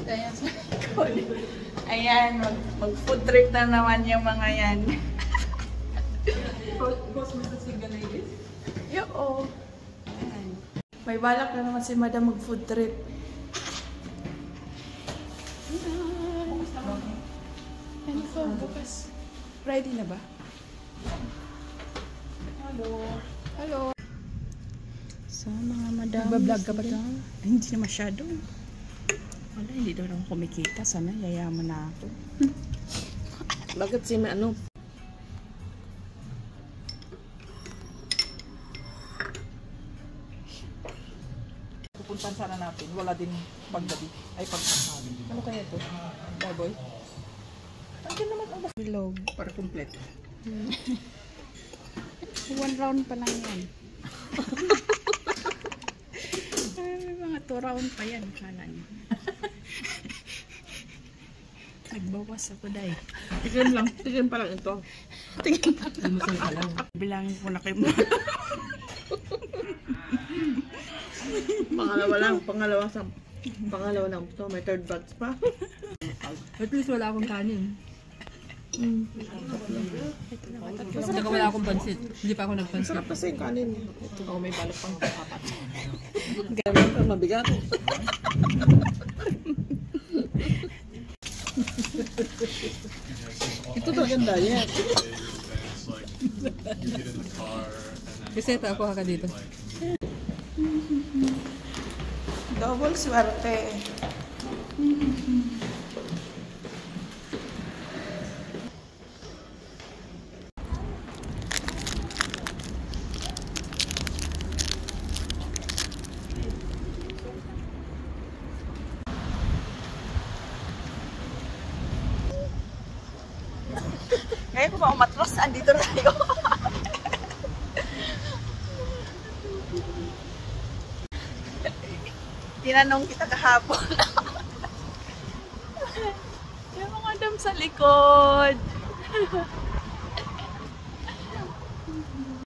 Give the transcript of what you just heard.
Ayan sa likod. Ayan, mag-food trip na naman yung mga yan. Yo, ayan. May balak na naman si Madam mag-food trip. Ano po, bukas. Ready na ba? Hello. Hello. So, mga madam. Nagbablog ka ba ito? Hindi na masyado. Wala, hindi daw lang kumikita. Sana, yayaman na ako. Bakit si ano? Pupuntan sana natin. Wala din paggabi. Ay, pagkasabi. Ano kaya ito? Baboy? Andiyan naman ang Bilog. para kompleto. 1 round pa lang yan. Mga 2 round pa yan. Kala niyo. Nagbawas ako dahil. Tignan lang. Tignan pa lang ito. Tingnan pa. Lumusay ka lang. Bilangin ko na kayo. Pangalawa lang ito. May third batch pa. At least wala akong kanin. Basta wala akong pansit. Hindi pa ako nagpansit. Sarap kasi yung kanin. Ito ako may balot pang kapat. Gano'n ka mabigat. Ito talagang diet. Reseta ako haka dito. Double swerte. Ngayon ko ba umatros? Andito na tayo. Tinanong kita kahapon. Yung mga dam sa likod.